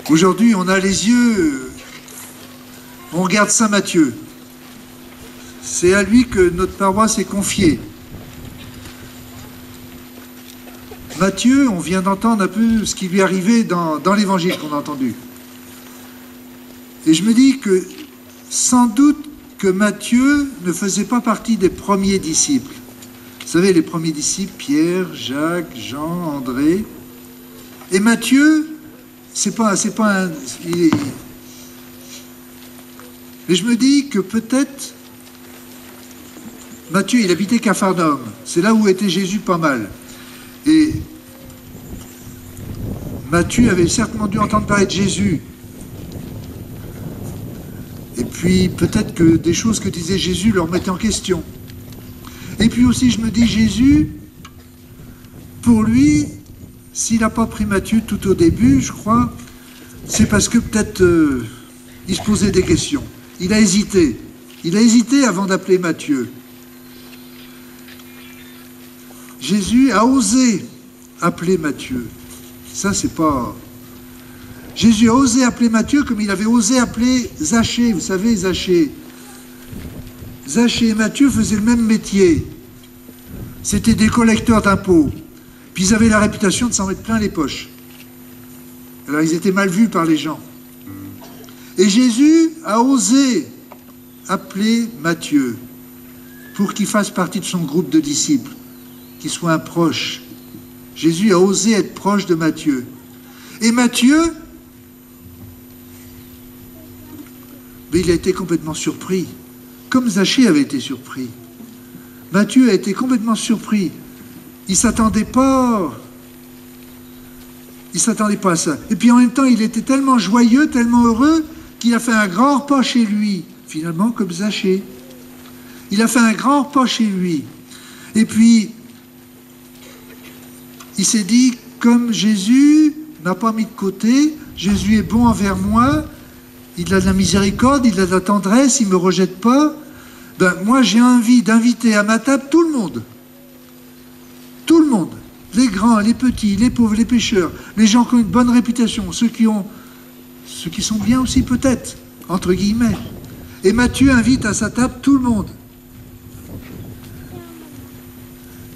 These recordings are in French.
Aujourd'hui, on a les yeux, on regarde Saint Matthieu. C'est à lui que notre paroisse est confiée. Matthieu, on vient d'entendre un peu ce qui lui arrivait dans l'évangile qu'on a entendu. Et je me dis que sans doute que Matthieu ne faisait pas partie des premiers disciples. Vous savez, les premiers disciples, Pierre, Jacques, Jean, André. Et Matthieu, c'est pas un... Mais je me dis que peut-être Matthieu, il habitait Capharnaüm. C'est là où était Jésus pas mal. Et Matthieu avait certainement dû entendre parler de Jésus. Et puis peut-être que des choses que disait Jésus leur mettaient en question. Et puis aussi je me dis, Jésus, pour lui, s'il n'a pas pris Matthieu tout au début, je crois, c'est parce que peut-être il se posait des questions. Il a hésité. Il a hésité avant d'appeler Matthieu. Jésus a osé appeler Matthieu. Ça, c'est pas... Jésus a osé appeler Matthieu comme il avait osé appeler Zachée. Vous savez, Zachée. Zachée et Matthieu faisaient le même métier. C'était des collecteurs d'impôts. Puis ils avaient la réputation de s'en mettre plein les poches. Alors ils étaient mal vus par les gens. Et Jésus a osé appeler Matthieu pour qu'il fasse partie de son groupe de disciples, qu'il soit un proche. Jésus a osé être proche de Matthieu. Et Matthieu, mais il a été complètement surpris, comme Zachée avait été surpris. Matthieu a été complètement surpris. Il ne s'attendait pas à ça. Et puis en même temps, il était tellement joyeux, tellement heureux, qu'il a fait un grand repas chez lui, finalement comme Zachée. Il a fait un grand repas chez lui. Et puis, il s'est dit, comme Jésus m'a pas mis de côté, Jésus est bon envers moi, il a de la miséricorde, il a de la tendresse, il ne me rejette pas, ben moi j'ai envie d'inviter à ma table tout le monde. Tout le monde. Les grands, les petits, les pauvres, les pécheurs, les gens qui ont une bonne réputation, ceux qui sont bien aussi peut-être, entre guillemets. Et Matthieu invite à sa table tout le monde.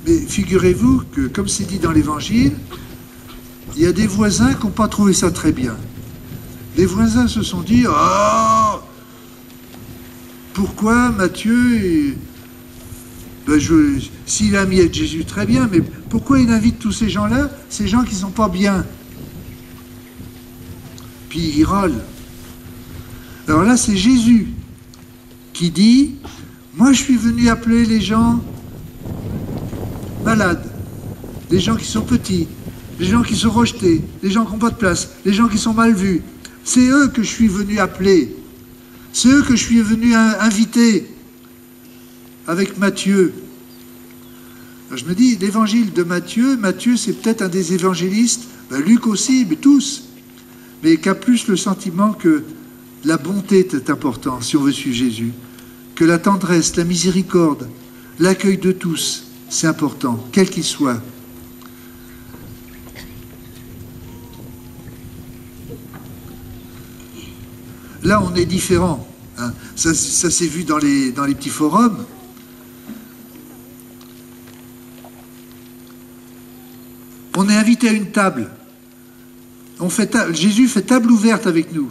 Mais figurez-vous que, comme c'est dit dans l'Évangile, il y a des voisins qui n'ont pas trouvé ça très bien. Les voisins se sont dit « Oh, pourquoi Matthieu, ben s'il a ami à Jésus, très bien, mais pourquoi il invite tous ces gens-là, ces gens qui ne sont pas bien ?» Puis il râle. Alors là, c'est Jésus qui dit « Moi, je suis venu appeler les gens malades, les gens qui sont petits, les gens qui sont rejetés, les gens qui n'ont pas de place, les gens qui sont mal vus. C'est eux que je suis venu appeler. C'est eux que je suis venu inviter avec Matthieu. » Alors je me dis, l'évangile de Matthieu, c'est peut-être un des évangélistes, ben Luc aussi, mais tous, mais qui a plus le sentiment que la bonté est importante si on veut suivre Jésus, que la tendresse, la miséricorde, l'accueil de tous, c'est important, quel qu'il soit. Là, on est différent. Hein. Ça s'est vu dans les petits forums. On est invité à une table. Jésus fait table ouverte avec nous.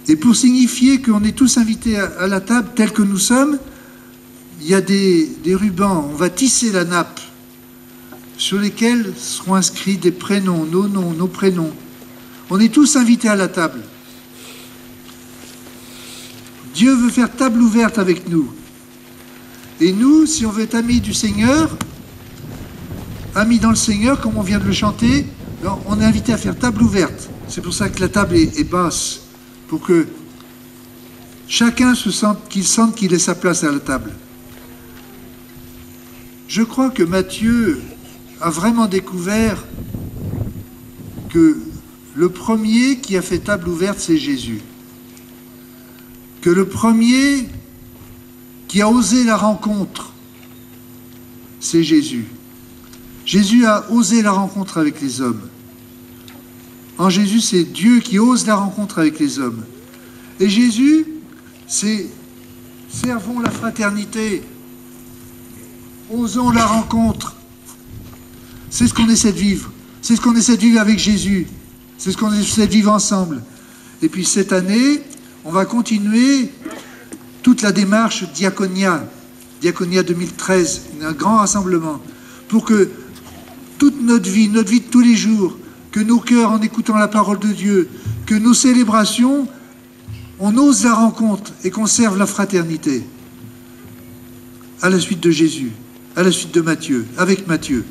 Et pour signifier qu'on est tous invités à la table telle que nous sommes, il y a des rubans. On va tisser la nappe sur lesquels seront inscrits des prénoms, nos noms, nos prénoms. On est tous invités à la table. Dieu veut faire table ouverte avec nous. Et nous, si on veut être amis du Seigneur, amis dans le Seigneur, comme on vient de le chanter, on est invité à faire table ouverte. C'est pour ça que la table est basse, pour que chacun sente qu'il ait sa place à la table. Je crois que Matthieu a vraiment découvert que le premier qui a fait table ouverte, c'est Jésus. Que le premier qui a osé la rencontre, c'est Jésus. Jésus a osé la rencontre avec les hommes. En Jésus, c'est Dieu qui ose la rencontre avec les hommes. Et Jésus, c'est servons la fraternité, osons la rencontre. C'est ce qu'on essaie de vivre. C'est ce qu'on essaie de vivre avec Jésus. C'est ce qu'on essaie de vivre ensemble. Et puis cette année, on va continuer toute la démarche Diaconia 2013, un grand rassemblement, pour que toute notre vie de tous les jours, que nos cœurs, en écoutant la parole de Dieu, que nos célébrations, on ose la rencontre et qu'on serve la fraternité à la suite de Jésus, à la suite de Matthieu, avec Matthieu.